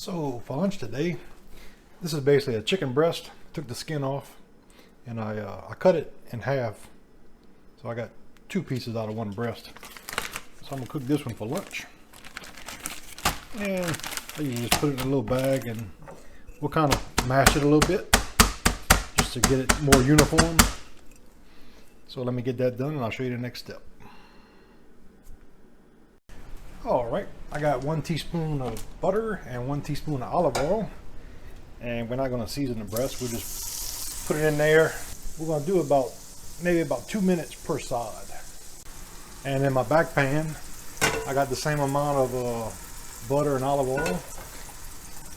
So for lunch today, this is basically a chicken breast. Took the skin off and I cut it in half. So I got two pieces out of one breast. So I'm gonna cook this one for lunch. And I usually just put it in a little bag and we'll kind of mash it a little bit just to get it more uniform. So let me get that done and I'll show you the next step. Alright, I got 1 teaspoon of butter and 1 teaspoon of olive oil. And we're not going to season the breast, we'll just put it in there. We're going to do maybe about 2 minutes per side. And in my back pan, I got the same amount of butter and olive oil.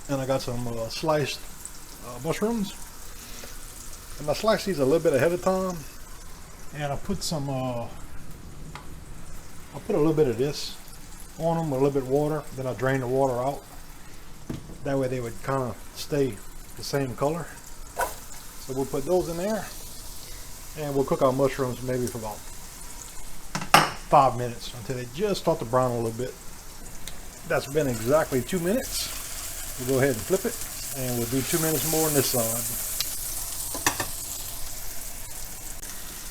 And I got some sliced mushrooms. And I sliced these a little bit ahead of time. And I put I'll put a little bit of this on them with a little bit of water, then I drain the water out. That way they would kind of stay the same color. So we'll put those in there and we'll cook our mushrooms maybe for about 5 minutes until they just start to brown a little bit. That's been exactly 2 minutes. We'll go ahead and flip it and we'll do 2 minutes more on this side.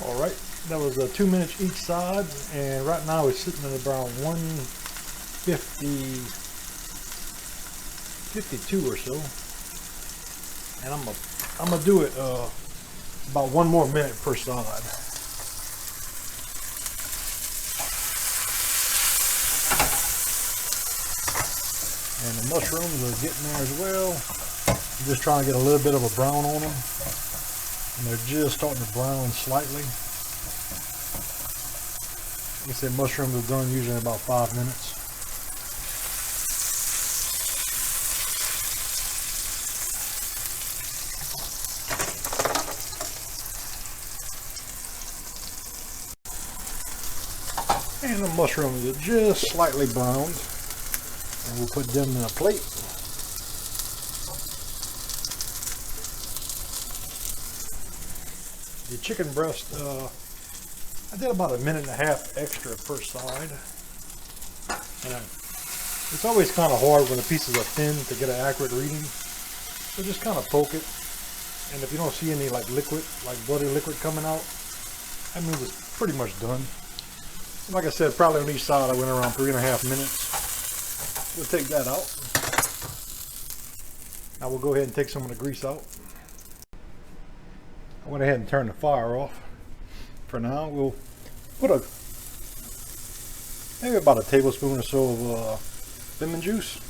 Alright, that was 2 minutes each side, and right now it's sitting at around 152 or so. And I'm gonna do it about 1 more minute per side. And the mushrooms are getting there as well. I'm just trying to get a little bit of a brown on them. And they're just starting to brown slightly. Like I said, mushrooms are done usually in about 5 minutes. And the mushrooms are just slightly browned. And we'll put them in a plate. The chicken breast, I did about 1.5 minutes extra per side. And it's always kind of hard when the pieces are thin to get an accurate reading. So just kind of poke it. And if you don't see any like liquid, like bloody liquid coming out, that means it's pretty much done. Like I said, probably on each side I went around 3.5 minutes. We'll take that out. Now we'll go ahead and take some of the grease out. I went ahead and turned the fire off. For now, we'll put maybe about a tablespoon or so of lemon juice.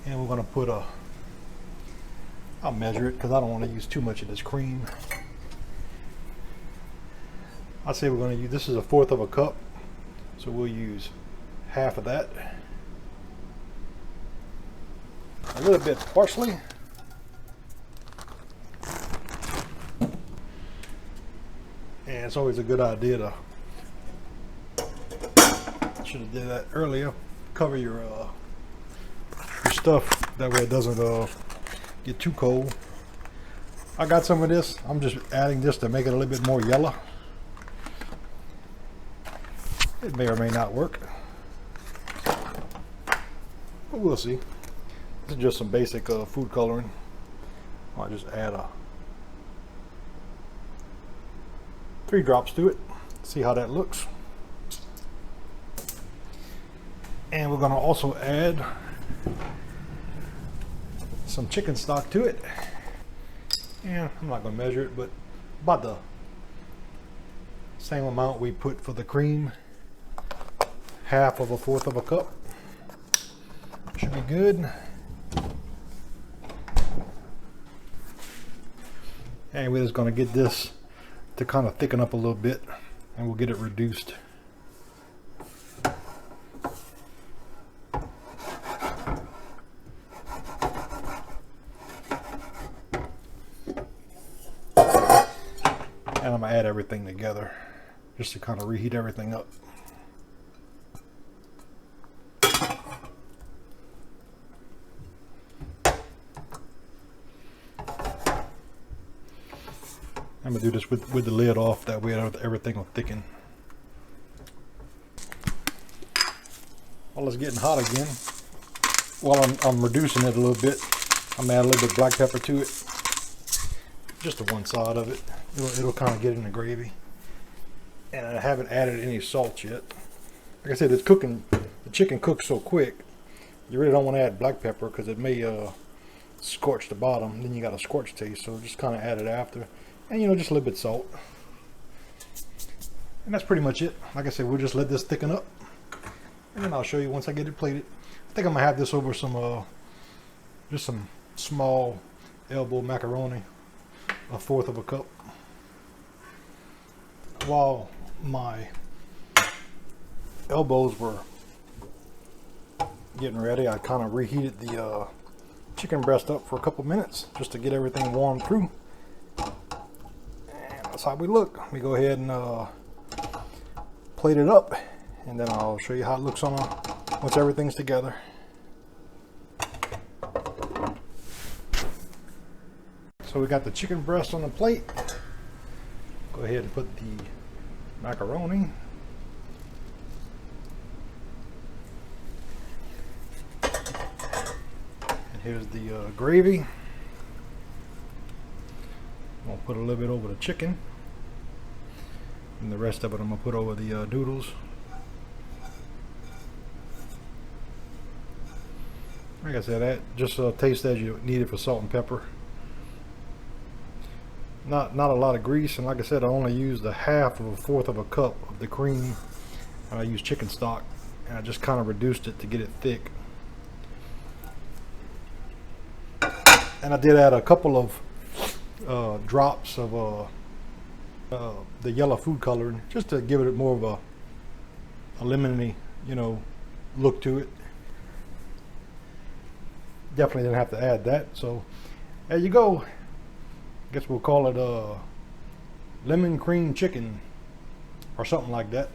And we're going to put I'll measure it because I don't want to use too much of this cream. I'd say we're going to use, this is 1/4 cup. So we'll use half of that. A little bit parsley. And it's always a good idea to, should have did that earlier, cover your stuff, that way it doesn't get too cold. I got some of this, I'm just adding this to make it a little bit more yellow. It may or may not work, but we'll see. This is just some basic food coloring. I'll just add 3 drops to it, see how that looks. And we're going to also add some chicken stock to it. And I'm not going to measure it, but about the same amount we put for the cream. 1/4 cup. Should be good. And we're just going to get this to kind of thicken up a little bit, and we'll get it reduced. And I'm going to add everything together just to kind of reheat everything up. I'm going to do this with the lid off, that way everything will thicken. while it's getting hot again, while I'm reducing it a little bit, I'm gonna add a little bit of black pepper to it. Just to one side of it. It'll kind of get in the gravy. And I haven't added any salt yet. Like I said, it's cooking. The chicken cooks so quick. You really don't want to add black pepper because it may scorch the bottom. Then you got a scorch taste. So just kind of add it after. And just a little bit of salt. And that's pretty much it. Like I said, we'll just let this thicken up. And then I'll show you once I get it plated. I think I'm going to have this over some, just some small elbow macaroni. 1/4 of a cup. While my elbows were getting ready, I kind of reheated the chicken breast up for a couple minutes just to get everything warmed through. And that's how we look. Let me go ahead and plate it up, and then I'll show you how it looks once everything's together. So we got the chicken breast on the plate. Go ahead and put the macaroni. And here's the gravy. I'm going to put a little bit over the chicken. And the rest of it I'm going to put over the noodles. Like I said, that just taste as you need it for salt and pepper. Not a lot of grease, and like I said, I only used 1/4 of a cup of the cream. I used chicken stock, and I just kind of reduced it to get it thick. And I did add a couple of drops of the yellow food coloring, just to give it more of a lemony, look to it. Definitely didn't have to add that. So there you go. I guess we'll call it lemon cream chicken or something like that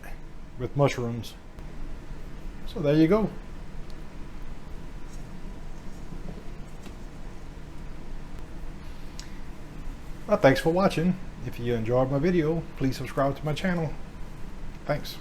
with mushrooms. So there you go. Well, thanks for watching. If you enjoyed my video, please subscribe to my channel. Thanks.